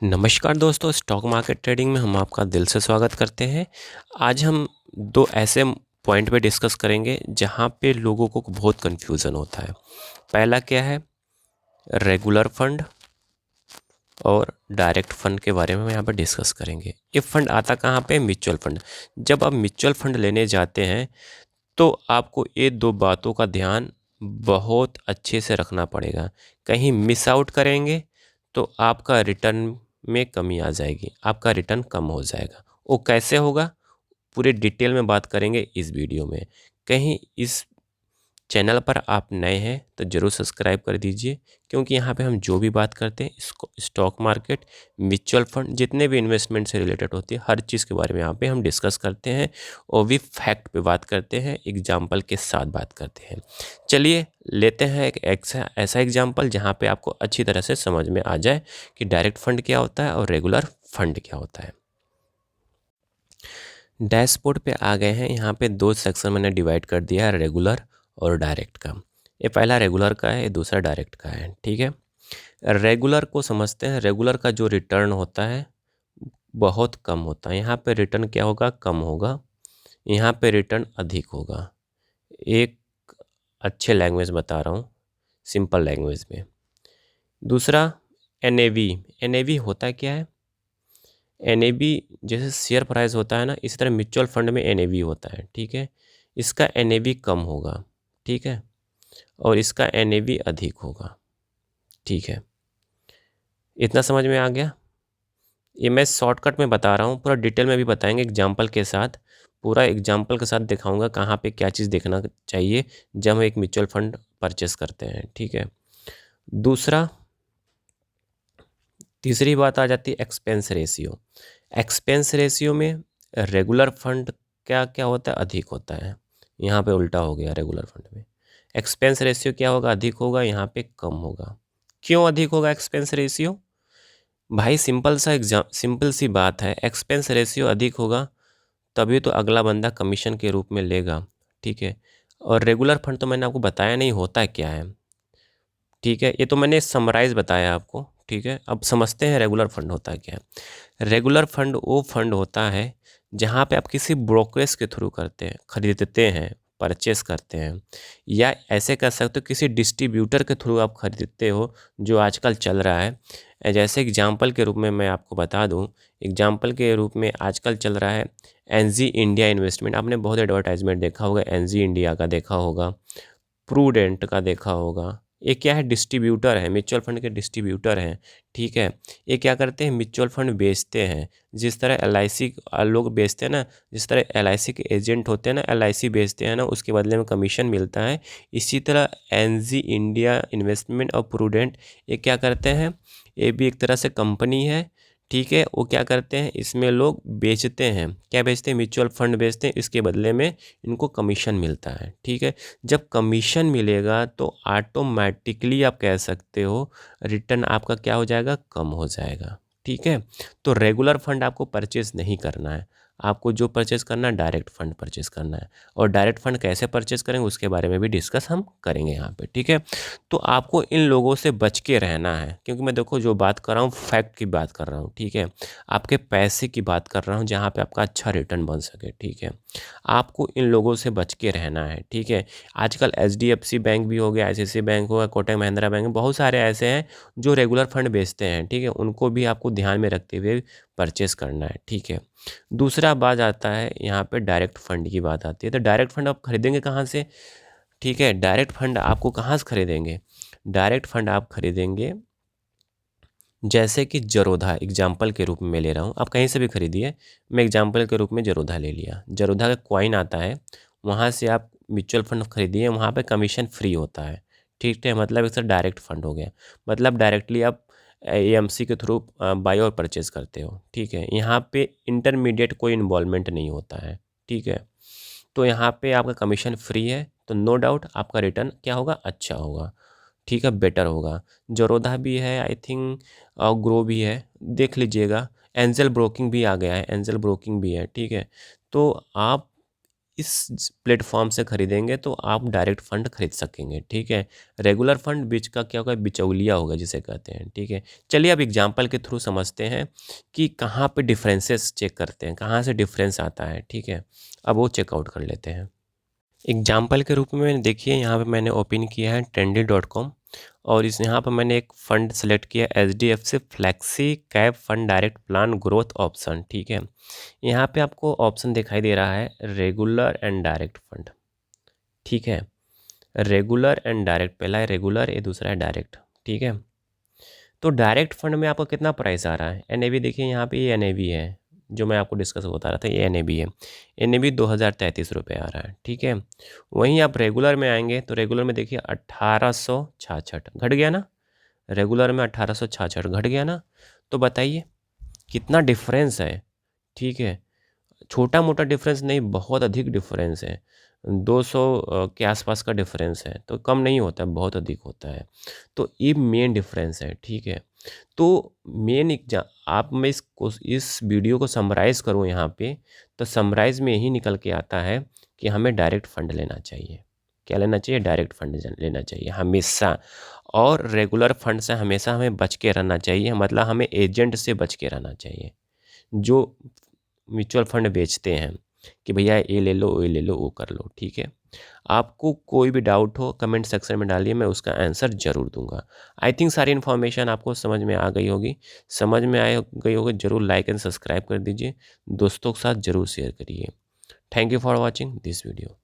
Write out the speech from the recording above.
नमस्कार दोस्तों, stock market trading में हम आपका दिल से स्वागत करते हैं। आज हम दो ऐसे पॉइंट पे डिस्कस करेंगे जहां पे लोगों को बहुत कन्फ्यूज़न होता है। पहला क्या है, रेगुलर फंड और डायरेक्ट फंड के बारे में हम यहाँ पर डिस्कस करेंगे। ये फंड आता कहाँ पे, म्यूचुअल फंड। जब आप म्यूचुअल फंड लेने जाते हैं तो आपको ये दो बातों का ध्यान बहुत अच्छे से रखना पड़ेगा। कहीं मिस आउट करेंगे तो आपका रिटर्न में कमी आ जाएगी, आपका रिटर्न कम हो जाएगा। वो कैसे होगा, पूरे डिटेल में बात करेंगे इस वीडियो में। कहीं इस चैनल पर आप नए हैं तो ज़रूर सब्सक्राइब कर दीजिए, क्योंकि यहाँ पे हम जो भी बात करते हैं इसको स्टॉक मार्केट, म्यूचुअल फंड, जितने भी इन्वेस्टमेंट से रिलेटेड होती है हर चीज़ के बारे में यहाँ पे हम डिस्कस करते हैं और भी फैक्ट पे बात करते हैं, एग्जाम्पल के साथ बात करते हैं। चलिए लेते हैं एक ऐसा एग्जाम्पल जहाँ पे आपको अच्छी तरह से समझ में आ जाए कि डायरेक्ट फंड क्या होता है और रेगुलर फंड क्या होता है। डैशबोर्ड पे आ गए हैं। यहाँ पे दो सेक्शन मैंने डिवाइड कर दिया है, रेगुलर और डायरेक्ट का। ये पहला रेगुलर का है, ये दूसरा डायरेक्ट का है। ठीक है, रेगुलर को समझते हैं। रेगुलर का जो रिटर्न होता है बहुत कम होता है। यहाँ पे रिटर्न क्या होगा, कम होगा। यहाँ पे रिटर्न अधिक होगा। एक अच्छे लैंग्वेज बता रहा हूँ, सिंपल लैंग्वेज में। दूसरा एनएवी। एनएवी होता क्या है, एनएवी जैसे शेयर प्राइस होता है ना, इसी तरह म्यूचुअल फंड में एनएवी होता है। ठीक है, इसका एनएवी कम होगा, ठीक है, और इसका एनएवी अधिक होगा। ठीक है, इतना समझ में आ गया। ये मैं शॉर्टकट में बता रहा हूँ, पूरा डिटेल में भी बताएंगे एग्जाम्पल के साथ। पूरा एग्जाम्पल के साथ दिखाऊंगा कहाँ पे क्या चीज़ देखना चाहिए जब हम एक म्यूचुअल फंड परचेस करते हैं। ठीक है, दूसरा तीसरी बात आ जाती है एक्सपेंस रेशियो। एक्सपेंस रेशियो में रेगुलर फंड क्या क्या होता है, अधिक होता है। यहाँ पे उल्टा हो गया, रेगुलर फंड में एक्सपेंस रेशियो क्या होगा, अधिक होगा, यहाँ पे कम होगा। क्यों अधिक होगा एक्सपेंस रेशियो? भाई सिंपल सी बात है, एक्सपेंस रेशियो अधिक होगा तभी तो अगला बंदा कमीशन के रूप में लेगा। ठीक है, और रेगुलर फंड तो मैंने आपको बताया नहीं होता क्या है। ठीक है, ये तो मैंने समराइज बताया आपको। ठीक है, अब समझते हैं रेगुलर फंड होता है क्या है। रेगुलर फंड वो फंड होता है जहाँ पे आप किसी ब्रोकरेज के थ्रू करते हैं, खरीदते हैं, परचेस करते हैं, या ऐसे कर सकते हो किसी डिस्ट्रीब्यूटर के थ्रू आप खरीदते हो, जो आजकल चल रहा है। जैसे एग्जांपल के रूप में मैं आपको बता दूं, एग्जांपल के रूप में आजकल चल रहा है एनजी इंडिया इन्वेस्टमेंट। आपने बहुत एडवर्टाइजमेंट देखा होगा, एनजी इंडिया का देखा होगा, प्रूडेंट का देखा होगा। ये क्या है, डिस्ट्रीब्यूटर है, म्यूचुअल फंड के डिस्ट्रीब्यूटर हैं। ठीक है, ये क्या करते हैं, म्यूचुअल फंड बेचते हैं। जिस तरह एलआईसी लोग बेचते हैं ना, जिस तरह एलआईसी के एजेंट होते हैं ना, एलआईसी बेचते हैं ना, उसके बदले में कमीशन मिलता है। इसी तरह एनजी इंडिया इन्वेस्टमेंट और प्रूडेंट ये क्या करते हैं, ये भी एक तरह से कंपनी है। ठीक है, वो क्या करते हैं, इसमें लोग बेचते हैं। क्या बेचते हैं, म्यूचुअल फंड बेचते हैं, इसके बदले में इनको कमीशन मिलता है। ठीक है, जब कमीशन मिलेगा तो ऑटोमेटिकली आप कह सकते हो रिटर्न आपका क्या हो जाएगा, कम हो जाएगा। ठीक है, तो रेगुलर फंड आपको परचेज नहीं करना है। आपको जो परचेज करना है डायरेक्ट फंड परचेज करना है, और डायरेक्ट फंड कैसे परचेज करेंगे उसके बारे में भी डिस्कस हम करेंगे यहाँ पे। ठीक है, तो आपको इन लोगों से बच के रहना है, क्योंकि मैं देखो जो बात कर रहा हूँ फैक्ट की बात कर रहा हूँ। ठीक है, आपके पैसे की बात कर रहा हूँ जहाँ पे आपका अच्छा रिटर्न बन सके। ठीक है, आपको इन लोगों से बच के रहना है। ठीक है, आजकल एचडीएफसी बैंक भी हो गया, आईसीआईसीआई बैंक हो गया, कोटक महिंद्रा बैंक, बहुत सारे ऐसे हैं जो रेगुलर फंड बेचते हैं। ठीक है, उनको भी आपको ध्यान में रखते हुए परचेस करना है। ठीक है, दूसरा बात आता है यहाँ पे डायरेक्ट फंड की बात आती है। तो डायरेक्ट फंड आप खरीदेंगे कहाँ से? ठीक है, डायरेक्ट फंड आपको कहाँ से खरीदेंगे, डायरेक्ट फंड आप खरीदेंगे जैसे कि जरोधा, एग्जाम्पल के रूप में मैं ले रहा हूँ, आप कहीं से भी खरीदिए। मैं एग्जाम्पल के रूप में जरोधा ले लिया। जरोधा का कॉइन आता है, वहाँ से आप म्यूचुअल फंड खरीदिए, वहाँ पे कमीशन फ्री होता है। ठीक है, मतलब एक तरह डायरेक्ट फंड हो गया, मतलब डायरेक्टली आप एएमसी के थ्रू बाय और परचेज करते हो। ठीक है, यहाँ पे इंटरमीडिएट कोई इन्वॉल्वमेंट नहीं होता है। ठीक है, तो यहाँ पे आपका कमीशन फ्री है, तो नो डाउट आपका रिटर्न क्या होगा, अच्छा होगा। ठीक है, बेटर होगा। जरोधा भी है आई थिंक, और ग्रो भी है, देख लीजिएगा। एंजल ब्रोकिंग भी आ गया है, एंजल ब्रोकिंग भी है। ठीक है, तो आप इस प्लेटफॉर्म से खरीदेंगे तो आप डायरेक्ट फंड खरीद सकेंगे, ठीक है। रेगुलर फंड बीच का क्या होगा, बिचौलिया होगा जिसे कहते हैं, ठीक है। चलिए अब एग्जांपल के थ्रू समझते हैं कि कहाँ पे डिफरेंसेस चेक करते हैं, कहाँ से डिफरेंस आता है, ठीक है। अब वो चेकआउट कर लेते हैं। एग्जाम्पल के रूप में देखिए यहाँ पे मैंने ओपन किया है trendy.com और इस यहाँ पर मैंने एक फ़ंड सेलेक्ट किया HDFC flexi cap fund direct plan growth option, ठीक है। यहाँ पे आपको ऑप्शन दिखाई दे रहा है रेगुलर एंड डायरेक्ट फंड, ठीक है। रेगुलर एंड डायरेक्ट, पहला है रेगुलर, ये दूसरा है डायरेक्ट, ठीक है। तो डायरेक्ट फंड में आपको कितना प्राइस आ रहा है, NAV देखिए यहाँ पे, ये NAV है जो मैं आपको डिस्कस बता रहा था, ये NAV है। NAV 2033 रुपये आ रहा है, ठीक है। वहीं आप रेगुलर में आएंगे तो रेगुलर में देखिए 1866 घट गया ना, रेगुलर में 1866 घट गया ना। तो बताइए कितना डिफरेंस है, ठीक है। छोटा मोटा डिफरेंस नहीं, बहुत अधिक डिफरेंस है। 200 के आसपास का डिफरेंस है, तो कम नहीं होता, बहुत अधिक होता है। तो ये मेन डिफरेंस है, ठीक है। तो मेन आप मैं इस वीडियो को समराइज़ करूँ यहाँ पे, तो समराइज़ में यही निकल के आता है कि हमें डायरेक्ट फंड लेना चाहिए। क्या लेना चाहिए, डायरेक्ट फंड लेना चाहिए हमेशा। और रेगुलर फंड से हमेशा हमें बच के रहना चाहिए, मतलब हमें एजेंट से बच के रहना चाहिए जो म्यूचुअल फंड बेचते हैं कि भैया ये ले लो, ये ले लो, वो कर लो, ठीक है। आपको कोई भी डाउट हो कमेंट सेक्शन में डालिए, मैं उसका आंसर ज़रूर दूंगा। आई थिंक सारी इन्फॉर्मेशन आपको समझ में आ गई होगी। समझ में आ गई होगी ज़रूर लाइक एंड सब्सक्राइब कर दीजिए, दोस्तों के साथ ज़रूर शेयर करिए। Thank you for watching this video.